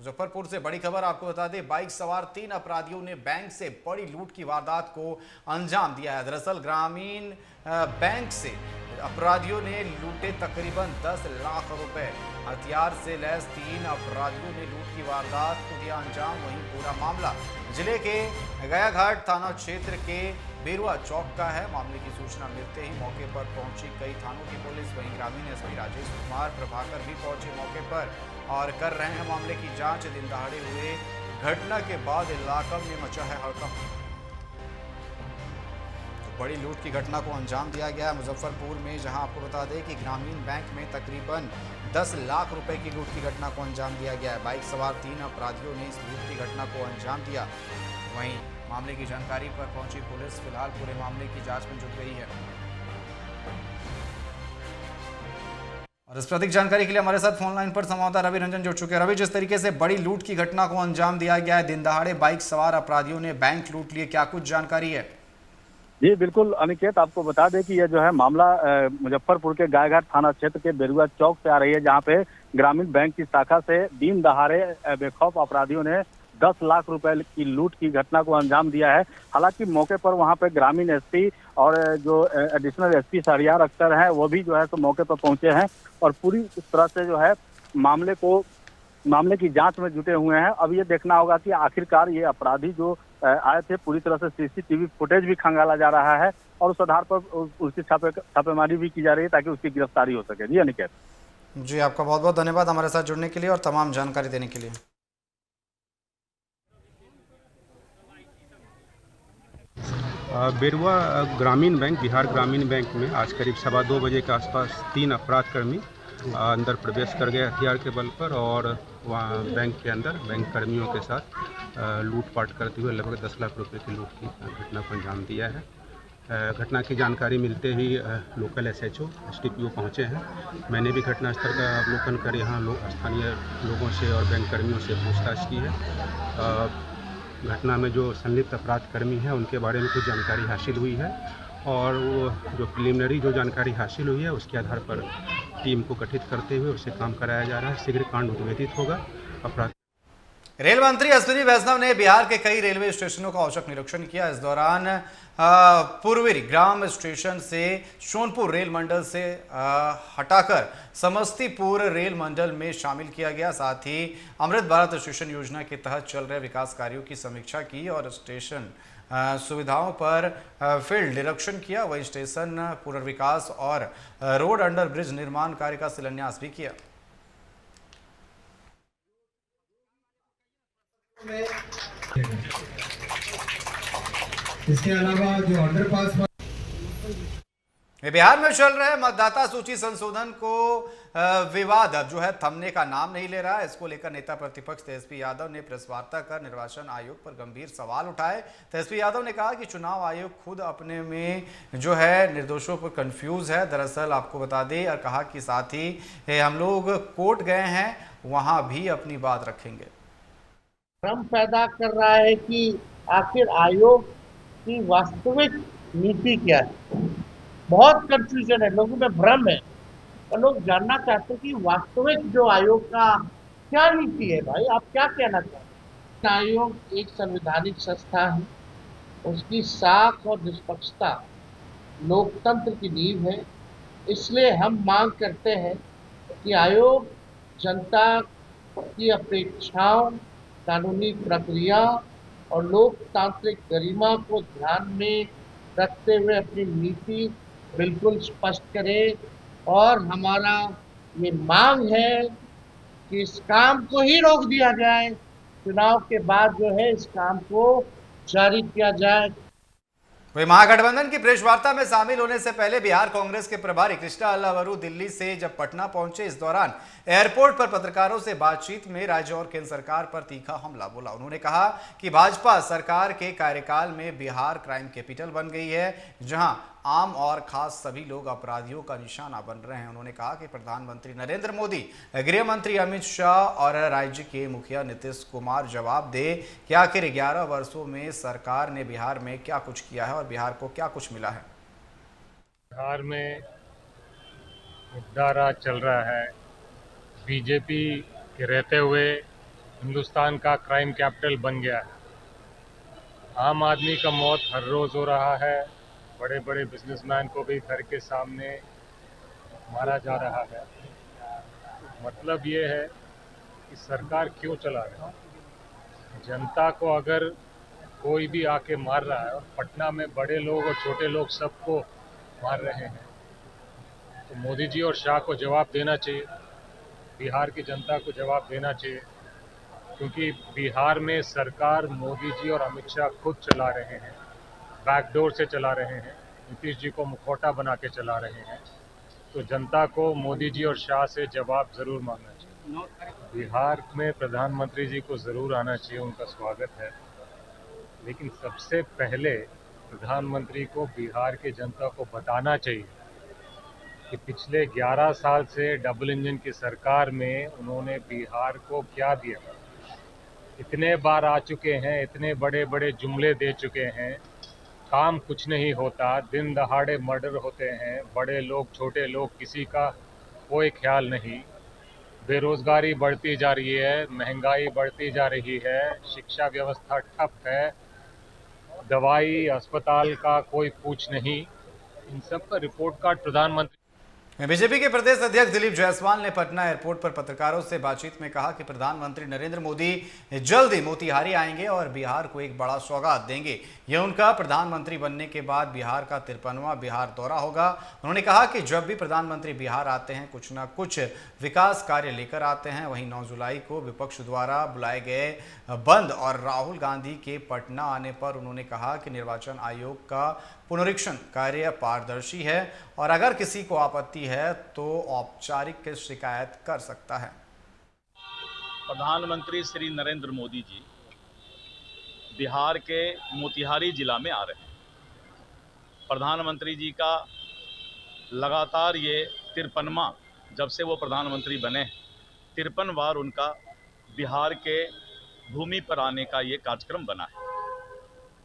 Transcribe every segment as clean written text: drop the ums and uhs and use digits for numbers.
मुजफ्फरपुर से बड़ी खबर आपको बता दें, बाइक सवार 3 अपराधियों ने बैंक से बड़ी लूट की वारदात को अंजाम दिया है। दरअसल ग्रामीण बैंक से अपराधियों ने लूटे तकरीबन 10 लाख रुपए। हथियार से लैस 3 अपराधियों ने लूट की वारदात को दिया अंजाम। वहीं पूरा मामला जिले के गयाघाट थाना क्षेत्र के बेरुआ चौक का है। मामले की सूचना मिलते ही मौके पर पहुंची कई थानों की पुलिस। वहीं ग्रामीण एसपी राजेश कुमार प्रभाकर भी पहुंचे मौके पर और कर रहे हैं मामले की जांच। दिन दहाड़े हुए घटना के बाद इलाका में मचा है हड़कंप। तो बड़ी लूट की घटना को अंजाम दिया गया है मुजफ्फरपुर में, जहां आपको बता दें कि ग्रामीण बैंक में तकरीबन 10 लाख रुपए की लूट की घटना को अंजाम दिया गया है। बाइक सवार 3 अपराधियों ने इस लूट की घटना को अंजाम दिया। वहीं मामले की जानकारी पर पहुंची पुलिस फिलहाल पूरे मामले की जांच में जुट गई है। और इस पर अधिक जानकारी के लिए हमारे साथ फोन लाइन पर संवाददाता रवि रंजन जुड़ चुके हैं। रवि, जिस तरीके से बड़ी लूट की घटना को अंजाम दिया गया है, दिन दहाड़े बाइक सवार अपराधियों ने बैंक लूट लिए, क्या कुछ जानकारी है? जी बिल्कुल अनिकेत, आपको बता दें कि यह जो है मामला मुजफ्फरपुर के गायघाट थाना क्षेत्र के बेरुआ चौक से आ रही है, जहां पे ग्रामीण बैंक की शाखा से दिन दहाड़े बेखौफ अपराधियों ने 10 लाख रुपए की लूट की घटना को अंजाम दिया है। हालांकि मौके पर वहां पे ग्रामीण एसपी और जो एडिशनल एसपी शहरियार अख्तर हैं वो भी जो है तो मौके पर पहुंचे हैं और पूरी तरह से जो है मामले की जांच में जुटे हुए हैं। अब ये देखना होगा कि आखिरकार ये अपराधी जो आए थे, पूरी तरह से सीसीटीवी फुटेज भी खंगाला जा रहा है और उस आधार पर उसकी छापेमारी भी की जा रही है ताकि उसकी गिरफ्तारी हो सके। जी अनिकेत। जी, आपका बहुत बहुत धन्यवाद हमारे साथ जुड़ने के लिए और तमाम जानकारी देने के लिए। बेरुआ ग्रामीण बैंक, बिहार ग्रामीण बैंक में आज करीब 2:15 बजे के आसपास 3 अपराधकर्मी अंदर प्रवेश कर गए हथियार के बल पर और वहाँ बैंक के अंदर बैंक कर्मियों के साथ लूटपाट करते हुए लगभग 10 लाख रुपए की लूट की घटना को अंजाम दिया है। घटना की जानकारी मिलते ही लोकल एसएचओ एसडीपीओ पहुँचे हैं। मैंने भी घटनास्थल का अवलोकन कर यहाँ स्थानीय लोगों से और बैंक कर्मियों से पूछताछ की है। घटना में जो संलिप्त अपराधकर्मी हैं उनके बारे में कुछ जानकारी हासिल हुई है और वो जो प्रिलिमिनरी जो जानकारी हासिल हुई है उसके आधार पर टीम को गठित करते हुए उसे काम कराया जा रहा है। शीघ्र कांड उद्भेदित होगा। अपराध रेल मंत्री अश्विनी वैष्णव ने बिहार के कई रेलवे स्टेशनों का औचक निरीक्षण किया। इस दौरान पूर्वी ग्राम स्टेशन से सोनपुर रेल मंडल से हटाकर समस्तीपुर रेल मंडल में शामिल किया गया। साथ ही अमृत भारत स्टेशन योजना के तहत चल रहे विकास कार्यों की समीक्षा की और स्टेशन सुविधाओं पर फील्ड निरीक्षण किया। वहीं स्टेशन पुनर्विकास और रोड अंडर ब्रिज निर्माण कार्य का शिलान्यास भी किया। इसके अलावा जो अंडरपास बिहार में चल रहे मतदाता सूची संशोधन को विवाद अब जो है थमने का नाम नहीं ले रहा है। इसको लेकर नेता प्रतिपक्ष तेजस्वी यादव ने प्रेस वार्ता कर निर्वाचन आयोग पर गंभीर सवाल उठाए। तेजस्वी यादव ने कहा कि चुनाव आयोग खुद अपने में जो है निर्दोषों पर कंफ्यूज है। दरअसल आपको बता दें और कहा कि साथ ही हम लोग कोर्ट गए हैं, वहां भी अपनी बात रखेंगे। भ्रम पैदा कर रहा है कि आखिर आयोग की वास्तविक नीति क्या है। बहुत कंफ्यूजन है, लोगों में भ्रम है और लोग जानना चाहते हैं कि वास्तविक जो आयोग का क्या नीति है। भाई आप क्या कहना चाहते हैं? आयोग एक संवैधानिक संस्था है, उसकी साख और निष्पक्षता लोकतंत्र की नींव है। इसलिए हम मांग करते हैं कि आयोग जनता की अपेक्षाओं, कानूनी प्रक्रिया और लोकतांत्रिक गरिमा को ध्यान में रखते हुए अपनी नीति बिल्कुल स्पष्ट करे। और हमारा ये मांग है कि इस काम को ही रोक दिया जाए, चुनाव के बाद जो है इस काम को जारी किया जाए। वही महागठबंधन की प्रेस वार्ता में शामिल होने से पहले बिहार कांग्रेस के प्रभारी कृष्णा अल्लावरू दिल्ली से जब पटना पहुंचे, इस दौरान एयरपोर्ट पर पत्रकारों से बातचीत में राज्य और केंद्र सरकार पर तीखा हमला बोला। उन्होंने कहा कि भाजपा सरकार के कार्यकाल में बिहार क्राइम कैपिटल बन गई है, जहां आम और खास सभी लोग अपराधियों का निशाना बन रहे हैं। उन्होंने कहा कि प्रधानमंत्री नरेंद्र मोदी, गृह मंत्री अमित शाह और राज्य के मुखिया नीतीश कुमार जवाब दे कि आखिर 11 वर्षों में सरकार ने बिहार में क्या कुछ किया है और बिहार को क्या कुछ मिला है। बिहार में मुद्दा राज चल रहा है। बीजेपी के रहते हुए हिंदुस्तान का क्राइम कैपिटल बन गया है। आम आदमी का मौत हर रोज़ हो रहा है। बड़े बड़े बिजनेसमैन को भी घर के सामने मारा जा रहा है। मतलब ये है कि सरकार क्यों चला रही है। जनता को अगर कोई भी आके मार रहा है और पटना में बड़े लोग और छोटे लोग सबको मार रहे हैं, तो मोदी जी और शाह को जवाब देना चाहिए, बिहार की जनता को जवाब देना चाहिए, क्योंकि बिहार में सरकार मोदी जी और अमित शाह खुद चला रहे हैं, बैकडोर से चला रहे हैं, नीतीश जी को मुखौटा बना के चला रहे हैं। तो जनता को मोदी जी और शाह से जवाब ज़रूर मांगना चाहिए। बिहार में प्रधानमंत्री जी को ज़रूर आना चाहिए, उनका स्वागत है, लेकिन सबसे पहले प्रधानमंत्री को बिहार की जनता को बताना चाहिए कि पिछले 11 साल से डबल इंजन की सरकार में उन्होंने बिहार को क्या दिया। इतने बार आ चुके हैं, इतने बड़े बड़े जुमले दे चुके हैं, काम कुछ नहीं होता, दिन दहाड़े मर्डर होते हैं, बड़े लोग छोटे लोग किसी का कोई ख्याल नहीं, बेरोजगारी बढ़ती जा रही है, महंगाई बढ़ती जा रही है, शिक्षा व्यवस्था ठप है, दवाई अस्पताल का कोई पूछ नहीं। इन सब का रिपोर्ट कार्ड प्रधानमंत्री। बीजेपी के प्रदेश अध्यक्ष दिलीप जायसवाल ने पटना एयरपोर्ट पर पत्रकारों से बातचीत में कहा कि प्रधानमंत्री नरेंद्र मोदी जल्द ही मोतिहारी आएंगे और बिहार को एक बड़ा सौगात देंगे। यह उनका प्रधानमंत्री बनने के बाद बिहार का 53वां बिहार दौरा होगा। उन्होंने कहा कि जब भी प्रधानमंत्री बिहार आते हैं कुछ न कुछ विकास कार्य लेकर आते हैं। वहीं 9 जुलाई को विपक्ष द्वारा बुलाए गए बंद और राहुल गांधी के पटना आने पर उन्होंने कहा कि निर्वाचन आयोग का पुनरीक्षण कार्य पारदर्शी है और अगर किसी को आपत्ति है तो औपचारिक शिकायत कर सकता है। प्रधानमंत्री श्री नरेंद्र मोदी जी बिहार के मोतिहारी जिला में आ रहे हैं। प्रधानमंत्री जी का लगातार ये 53वां, जब से वो प्रधानमंत्री बने 53 बार उनका बिहार के भूमि पर आने का ये कार्यक्रम बना है।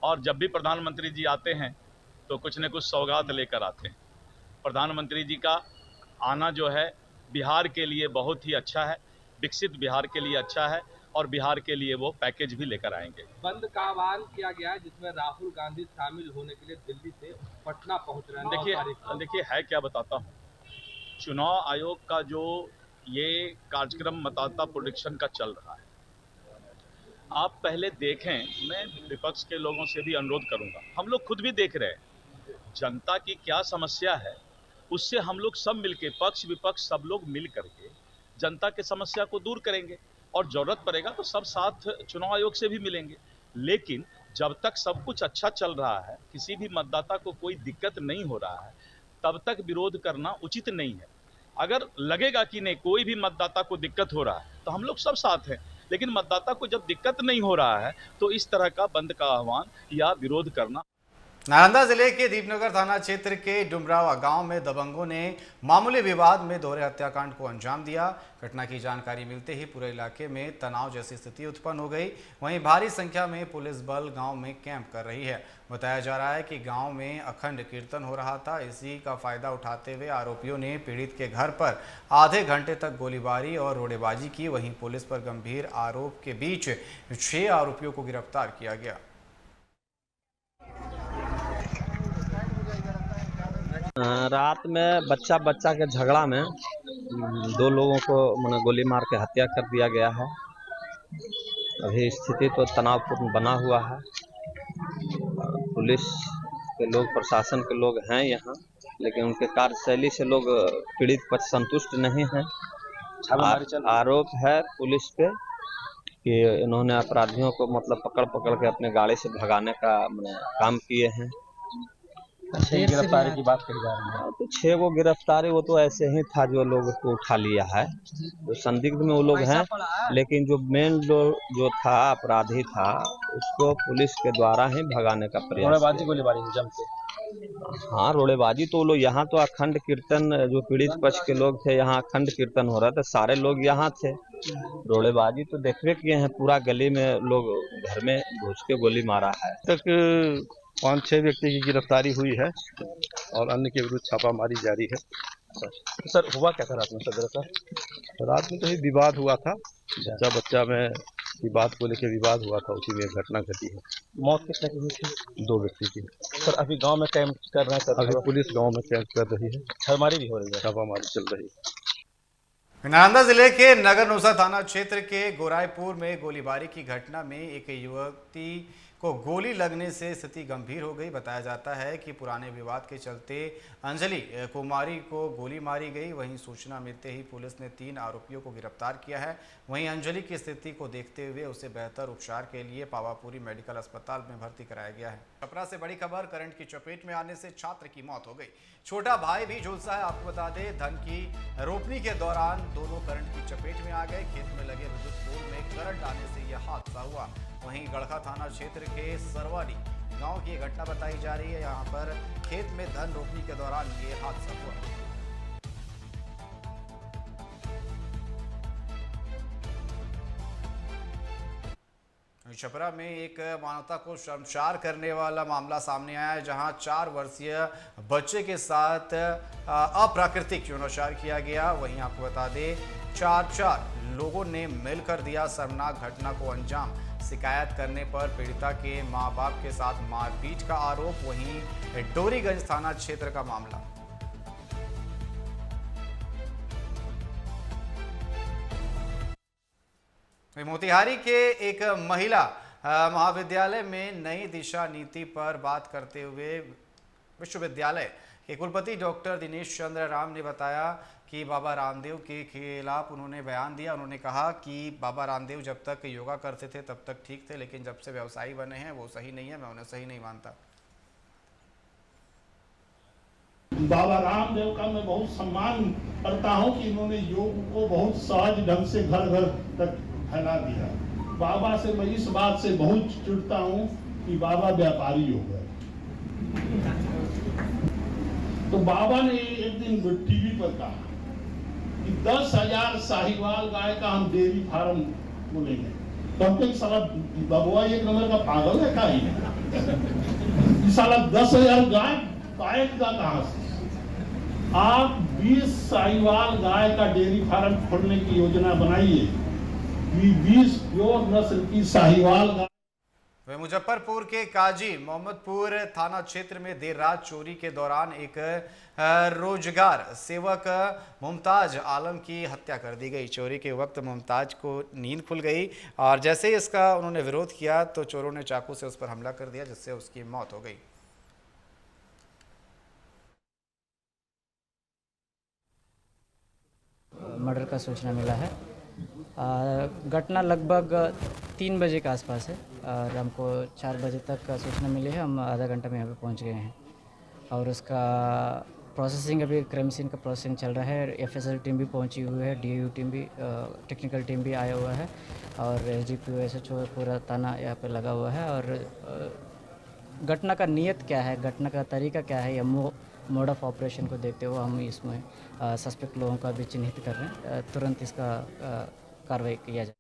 और जब भी प्रधानमंत्री जी आते हैं तो कुछ न कुछ सौगात लेकर आते हैं। प्रधानमंत्री जी का आना जो है बिहार के लिए बहुत ही अच्छा है, विकसित बिहार के लिए अच्छा है और बिहार के लिए वो पैकेज भी लेकर आएंगे। बंद का आह्वान किया गया है जिसमें राहुल गांधी शामिल होने के लिए दिल्ली से पटना पहुंच रहे हैं। देखिए है क्या बताता हूँ, चुनाव आयोग का जो ये कार्यक्रम मतदाता पुनरीक्षण का चल रहा है, आप पहले देखें। मैं विपक्ष के लोगों से भी अनुरोध करूंगा, हम लोग खुद भी देख रहे हैं जनता की क्या समस्या है, उससे हम लोग सब मिलके, पक्ष विपक्ष सब लोग मिल करके जनता के समस्या को दूर करेंगे और जरूरत पड़ेगा तो सब साथ चुनाव आयोग से भी मिलेंगे। लेकिन जब तक सब कुछ अच्छा चल रहा है, किसी भी मतदाता को कोई दिक्कत नहीं हो रहा है, तब तक विरोध करना उचित नहीं है। अगर लगेगा कि नहीं कोई भी मतदाता को दिक्कत हो रहा है तो हम लोग सब साथ हैं, लेकिन मतदाता को जब दिक्कत नहीं हो रहा है तो इस तरह का बंद का आह्वान या विरोध करना। नालंदा जिले के दीपनगर थाना क्षेत्र के डुमरावा गांव में दबंगों ने मामूली विवाद में दोहरे हत्याकांड को अंजाम दिया। घटना की जानकारी मिलते ही पूरे इलाके में तनाव जैसी स्थिति उत्पन्न हो गई। वहीं भारी संख्या में पुलिस बल गांव में कैंप कर रही है। बताया जा रहा है कि गांव में अखंड कीर्तन हो रहा था। इसी का फायदा उठाते हुए आरोपियों ने पीड़ित के घर पर आधे घंटे तक गोलीबारी और रोड़ेबाजी की। वहीं पुलिस पर गंभीर आरोप के बीच 6 आरोपियों को गिरफ्तार किया गया। रात में बच्चा के झगड़ा में 2 लोगों को गोली मार के हत्या कर दिया गया है। अभी स्थिति तो तनावपूर्ण बना हुआ है। पुलिस के लोग, प्रशासन के लोग हैं यहाँ, लेकिन उनके कार्यशैली से लोग पीड़ित पक्ष संतुष्ट नहीं हैं। आरोप है पुलिस पे कि इन्होंने अपराधियों को पकड़ के अपने गाड़ी से भगाने का काम किए हैं। गिरफ्तारी की बात कही जा रही है तो 6 को गिरफ्तारी, वो तो ऐसे ही था जो लोग को उठा लिया है, तो संदिग्ध में वो लोग हैं। लेकिन जो मेन जो था अपराधी था उसको पुलिस के द्वारा ही भगाने का प्रयास। रोड़ेबाजी गोलीबारी जमते। हाँ, रोड़ेबाजी तो लोग यहाँ तो अखंड कीर्तन, जो पीड़ित पक्ष के लोग थे यहाँ अखंड कीर्तन हो रहा था, सारे लोग यहाँ थे। रोड़ेबाजी तो देखबे किए हैं, पूरा गली में लोग घर में घुस के गोली मारा है। तक 5-6 व्यक्ति की गिरफ्तारी हुई है और अन्य के विरुद्ध छापामारी जारी है। सर हुआ क्या था रात में? सर रात में तो ही विवाद हुआ था, बच्चा में की बात को लेकर विवाद हुआ था, उसी में एक घटना घटी है। मौत कितने की हुई थी? 2 व्यक्ति की। सर अभी गांव में कैंप कर रहे हैं सर, अभी पुलिस गांव में कैंप कर रही है, छापेमारी भी हो रही है। छापामारी चल रही है। नालंदा जिले के नगरनौसा थाना क्षेत्र के गोराईपुर में गोलीबारी की घटना में एक युवती को गोली लगने से स्थिति गंभीर हो गई। बताया जाता है कि पुराने विवाद के चलते अंजलि कुमारी को गोली मारी गई। वहीं सूचना मिलते ही पुलिस ने 3 आरोपियों को गिरफ्तार किया है। वहीं अंजलि की स्थिति को देखते हुए उसे बेहतर उपचार के लिए पावापुरी मेडिकल अस्पताल में भर्ती कराया गया है। छपरा से बड़ी खबर, करंट की चपेट में आने से छात्र की मौत हो गई। छोटा भाई भी झुलसा है। आपको बता दें, धान की रोपनी के दौरान दोनों करंट की चपेट में आ गए। खेत में लगे विद्युत पोल में करंट आने से यह हादसा हुआ। वहीं गड़खा थाना क्षेत्र के सरवानी गांव की घटना बताई जा रही है। यहां पर खेत में धान रोपनी के दौरान ये हादसा हुआ। छपरा में एक मानवता को शर्मसार करने वाला मामला सामने आया है, जहां 4 वर्षीय बच्चे के साथ अप्राकृतिक यौनाचार किया गया। वहीं आपको बता दें, 4 लोगों ने मिलकर दिया शर्मनाक घटना को अंजाम। शिकायत करने पर पीड़िता के मां बाप के साथ मारपीट का आरोप। वहीं डोरीगंज थाना क्षेत्र का मामला। मोतिहारी के एक महिला महाविद्यालय में नई दिशा नीति पर बात करते हुए विश्वविद्यालय के कुलपति डॉक्टर दिनेश चंद्र राम ने बताया कि बाबा रामदेव के खिलाफ उन्होंने बयान दिया। उन्होंने कहा कि बाबा रामदेव जब तक योगा करते थे तब तक ठीक थे, लेकिन जब से व्यवसायी बने हैं वो सही नहीं है। मैं उन्हें सही नहीं मानता। बाबा रामदेव का मैं बहुत सम्मान करता हूं कि इन्होंने योग को बहुत सहज ढंग से घर घर तक फैला दिया। बाबा से मैं इस बात से बहुत चिढ़ता हूं कि बाबा व्यापारी हो गए। तो बाबा ने एक दिन टीवी पर कहा कि 10,000 साहिवाल गाय का हम डेयरी फार्म खोलेंगे। तो हमको साला बबुआ एक नंबर का पागल है का ही साला 10,000 गाय पाएगा कहां से? आप 20 साहिवाल गाय का डेयरी फार्म खोलने की योजना बनाइए। 20 प्योर नस्ल की साहिवाल गाय। मुजफ्फरपुर के काजी मोहम्मदपुर थाना क्षेत्र में देर रात चोरी के दौरान एक रोजगार सेवक मुमताज आलम की हत्या कर दी गई। चोरी के वक्त मुमताज को नींद खुल गई और जैसे ही इसका उन्होंने विरोध किया तो चोरों ने चाकू से उस पर हमला कर दिया, जिससे उसकी मौत हो गई। मर्डर का सूचना मिला है। घटना लगभग 3 बजे के आसपास है और हमको 4 बजे तक का सूचना मिली है। हम आधा घंटा में यहाँ पे पहुँच गए हैं और उसका प्रोसेसिंग, अभी क्राइम सीन का प्रोसेसिंग चल रहा है। एफएसएल टीम भी पहुँची हुई है, डीएयू टीम भी, टेक्निकल टीम भी आया हुआ है और एसडीपीओ एसएचओ पूरा थाना यहाँ पे लगा हुआ है। और घटना का नियत क्या है, घटना का तरीका क्या है, या मोड ऑफ ऑपरेशन को देखते हुए हम इसमें सस्पेक्ट लोगों का भी चिन्हित कर रहे हैं। तुरंत इसका कार्रवाई किया जाए।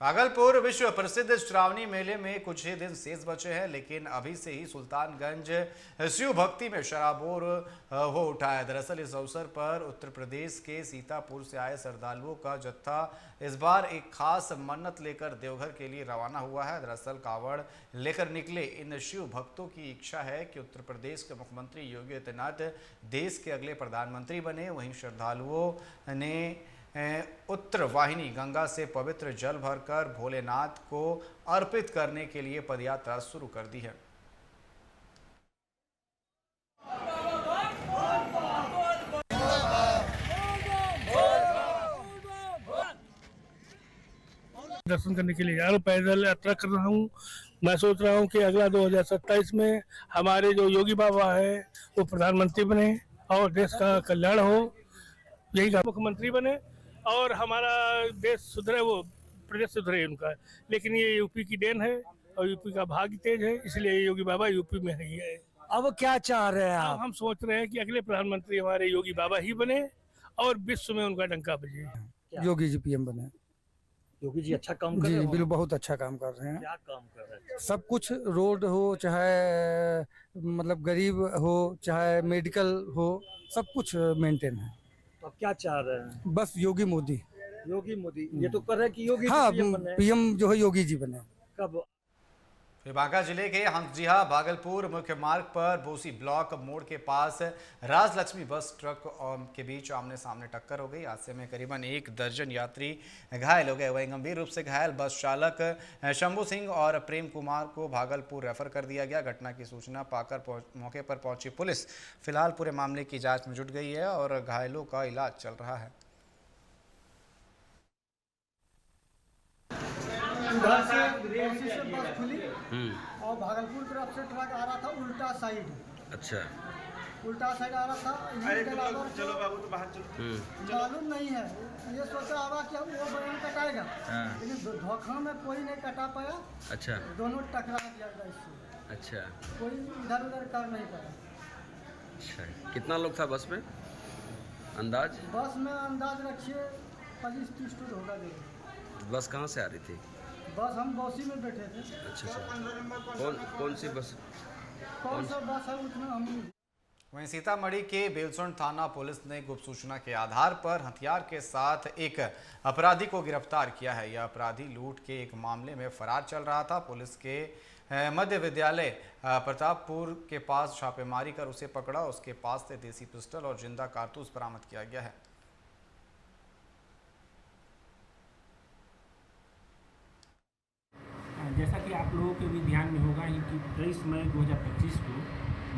भागलपुर विश्व प्रसिद्ध श्रावणी मेले में कुछ ही दिन शेष बचे हैं, लेकिन अभी से ही सुल्तानगंज शिव भक्ति में शराबोर हो उठा है। दरअसल इस अवसर पर उत्तर प्रदेश के सीतापुर से आए श्रद्धालुओं का जत्था इस बार एक खास मन्नत लेकर देवघर के लिए रवाना हुआ है। दरअसल कावड़ लेकर निकले इन शिव भक्तों की इच्छा है कि उत्तर प्रदेश के मुख्यमंत्री योगी आदित्यनाथ देश के अगले प्रधानमंत्री बने। वहीं श्रद्धालुओं ने उत्तर वाहिनी गंगा से पवित्र जल भरकर भोलेनाथ को अर्पित करने के लिए पदयात्रा शुरू कर दी है। दर्शन करने के लिए जा रहा हूँ, पैदल यात्रा कर रहा हूँ। मैं सोच रहा हूँ कि अगला 2027 में हमारे जो योगी बाबा है वो प्रधानमंत्री बने और देश का कल्याण हो, यही मुख्यमंत्री बने और हमारा देश सुधरे, वो प्रदेश सुधरे उनका। लेकिन ये यूपी की देन है और यूपी का भाग्य तेज है, इसलिए योगी बाबा यूपी में ही है। अब क्या चाह रहे हैं आप? हम सोच रहे हैं कि अगले प्रधानमंत्री हमारे योगी बाबा ही बने और विश्व में उनका डंका बजे। योगी जी पीएम बने। योगी जी अच्छा काम कर रहे हैं? हैं। जी बिल्कुल, बहुत अच्छा काम कर रहे हैं। क्या काम कर रहे हैं? सब कुछ, रोड हो चाहे मतलब गरीब हो चाहे मेडिकल हो, सब कुछ मेंटेन है। अब क्या चाह रहे हैं? बस योगी मोदी। योगी मोदी ये तो कर रहे हैं कि योगी हाँ, पीएम बन रहे हैं। पीएम जो है योगी जी बने। कब? फिर बांका जिले के हंसडीहा भागलपुर मुख्य मार्ग पर बोसी ब्लॉक मोड़ के पास राजलक्ष्मी बस ट्रक के बीच आमने सामने टक्कर हो गई। हादसे में करीबन 1 दर्जन यात्री घायल हो गए। वहीं गंभीर रूप से घायल बस चालक शंभू सिंह और प्रेम कुमार को भागलपुर रेफर कर दिया गया। घटना की सूचना पाकर मौके पर पहुंची पुलिस फिलहाल पूरे मामले की जांच में जुट गई है और घायलों का इलाज चल रहा है। उधर से बस खुली और भागलपुर तरफ से ट्रक आ रहा था उल्टा साइड। अच्छा, उल्टा साइड आ रहा था। चलो बाबू तो बाहर चलो। मालूम नहीं है, ये सोचा होगा कि वो बयान कटाएगा, लेकिन धोखा में कोई नहीं कटा पाया। अच्छा, दोनों टकरा दिया इससे। अच्छा, कोई इधर उधर कर नहीं पाया। अच्छा, कितना लोग था बस में अंदाज? बस में अंदाज रखिए 25-30 टूर होगा। बस कहाँ से आ रही थी? बस हम बौसी में बैठे थे। अच्छा, कौन सी बस? कौन सा बस है उतना हम। वहीं सीतामढ़ी के बेलसुंड थाना पुलिस ने गुप्त सूचना के आधार पर हथियार के साथ एक अपराधी को गिरफ्तार किया है। यह अपराधी लूट के एक मामले में फरार चल रहा था। पुलिस के मध्य विद्यालय प्रतापपुर के पास छापेमारी कर उसे पकड़ा। उसके पास से देसी पिस्टल और जिंदा कारतूस बरामद किया गया है। जैसा कि आप लोगों के भी ध्यान में होगा ही कि 23 मई 2025 को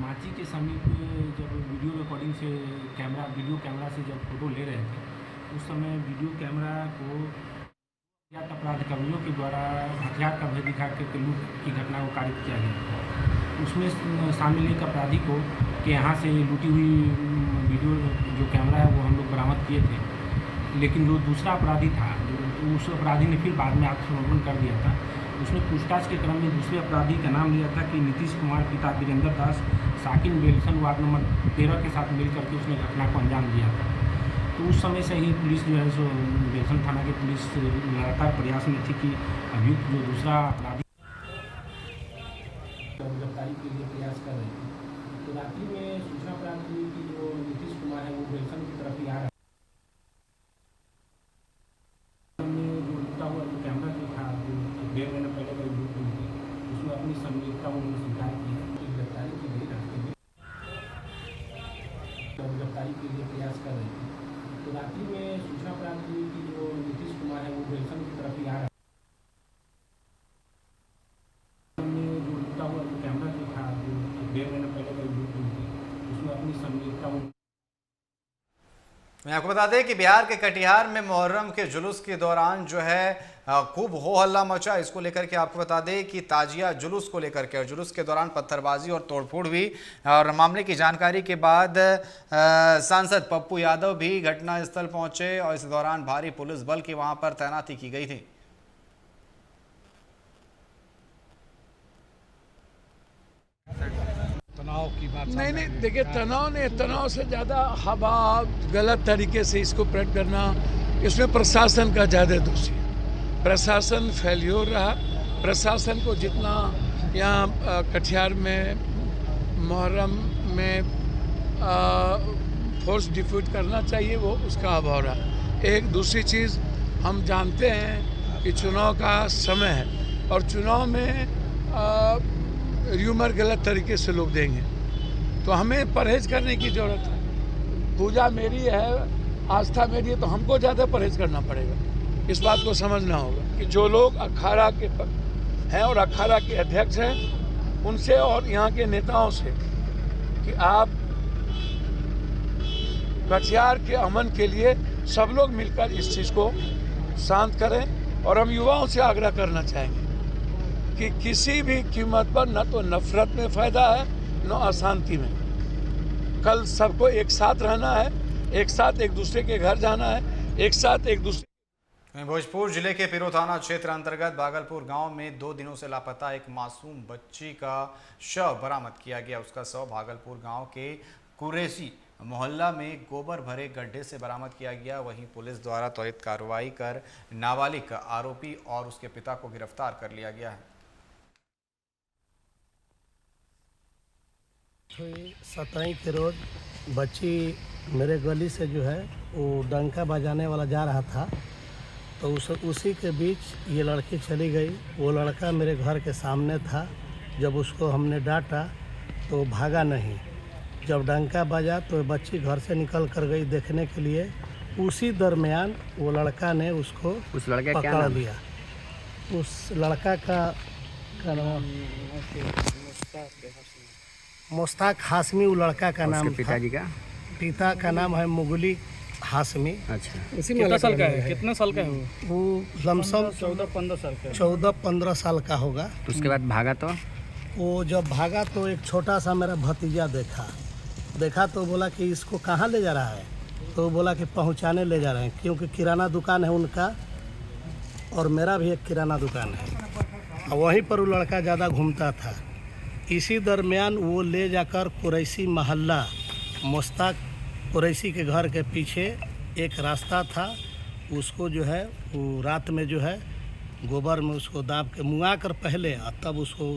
माची के समीप जब वीडियो रिकॉर्डिंग से वीडियो कैमरा से जब फोटो ले रहे थे, उस समय वीडियो कैमरा को अज्ञात अपराध कर्मियों के द्वारा हथियार का भय दिखा के लूट की घटना को कारित किया गया। उसमें शामिल एक अपराधी को के यहाँ से लूटी हुई वीडियो जो कैमरा है वो हम लोग बरामद किए थे, लेकिन जो दूसरा अपराधी था उस अपराधी ने फिर बाद में आत्मसमर्पण कर दिया था। उसने पूछताछ के क्रम में दूसरे अपराधी का नाम लिया था कि नीतीश कुमार पिता वीरेंद्र दास साकिन बेलसन वार्ड नंबर 13 के साथ मिलकर के उसने घटना को अंजाम दिया था। तो उस समय से ही पुलिस जो है सो बेलसन थाना की पुलिस लगातार प्रयास में थी कि अभियुक्त जो दूसरा अपराधी गिरफ्तारी के लिए प्रयास कर रहे थे। तो रात्रि में सूचना प्राप्त हुई कि जो नीतीश कुमार है वो बेलसन की तरफ ही आ रहा है। डेढ़ महीने पहले कोई लूट हुई थी, उसमें अपनी संलिप्तता उन्होंने स्वीकार की है। गिरफ्तारी की गई रास्ते में गिरफ्तारी के लिए प्रयास कर रहे थे। तो रात्रि में सूचना प्राप्त हुई कि जो नीतीश कुमार है वो बेलसन की तरफ ही आ रहा है। जो लूटा हुआ जो कैमरा जो था डेढ़ महीने पहले कोई लूट हुई थी, उसमें अपनी संलिप्तता। मैं आपको बता दें कि बिहार के कटिहार में मुहर्रम के जुलूस के दौरान जो है खूब हो हल्ला मचा। इसको लेकर के आपको बता दें कि ताजिया जुलूस को लेकर के और जुलूस के दौरान पत्थरबाजी और तोड़फोड़ हुई और मामले की जानकारी के बाद सांसद पप्पू यादव भी घटनास्थल पहुंचे और इस दौरान भारी पुलिस बल की वहां पर तैनाती की गई थी। तनाव की बात नहीं, देखिए तनाव से ज़्यादा हवा गलत तरीके से इसको प्रकट करना, इसमें प्रशासन का ज़्यादा दोष है। प्रशासन फेल्योर रहा। प्रशासन को जितना यहाँ कटिहार में मुहर्रम में फोर्स डिफ्यूज करना चाहिए वो उसका अभाव रहा। एक दूसरी चीज़ हम जानते हैं कि चुनाव का समय है और चुनाव में र्यूमर गलत तरीके से लोग देंगे, तो हमें परहेज करने की ज़रूरत है। पूजा मेरी है, आस्था मेरी है, तो हमको ज़्यादा परहेज करना पड़ेगा। इस बात को समझना होगा कि जो लोग अखाड़ा के हैं और अखाड़ा के अध्यक्ष हैं, उनसे और यहाँ के नेताओं से कि आप कटिहार के अमन के लिए सब लोग मिलकर इस चीज़ को शांत करें। और हम युवाओं से आग्रह करना चाहेंगे कि किसी भी कीमत पर न तो नफरत में फ़ायदा है न अशांति में। कल सबको एक साथ रहना है, एक साथ एक दूसरे के घर जाना है, एक साथ एक दूसरे। भोजपुर जिले के पिरो थाना क्षेत्र अंतर्गत भागलपुर गांव में 2 दिनों से लापता एक मासूम बच्ची का शव बरामद किया गया। उसका शव भागलपुर गांव के कुरेशी मोहल्ला में गोबर भरे गड्ढे से बरामद किया गया। वहीं पुलिस द्वारा त्वरित कार्रवाई कर नाबालिग आरोपी और उसके पिता को गिरफ्तार कर लिया गया है। 27 के रोज बच्ची मेरे गली से जो है वो डंका बजाने वाला जा रहा था तो उसी के बीच ये लड़की चली गई। वो लड़का मेरे घर के सामने था। जब उसको हमने डांटा तो भागा नहीं। जब डंका बजा तो बच्ची घर से निकल कर गई देखने के लिए। उसी दरमियान वो लड़का ने उसको उस लड़के क्या पकड़ नाम? लिया। उस लड़का का नाम मुश्ताक हाशमी, वो लड़का का नाम था। पिताजी का? पिता का नाम है मुगली हाशमी। अच्छा, कितना साल का है? कितना साल का है वो? लमसम 14-15 साल का। 14-15 साल का होगा। उसके बाद भागा तो वो जब भागा तो एक छोटा सा मेरा भतीजा देखा तो बोला कि इसको कहाँ ले जा रहा है? तो बोला कि पहुँचाने ले जा रहे हैं, क्योंकि किराना दुकान है उनका और मेरा भी एक किराना दुकान है। और वहीं पर वो लड़का ज़्यादा घूमता था। इसी दरमियान वो ले जाकर कुरैशी मोहल्ला, मुश्ताक कुरैशी के घर के पीछे एक रास्ता था, उसको जो है वो रात में जो है गोबर में उसको दाब के मुआ कर पहले, तब उसको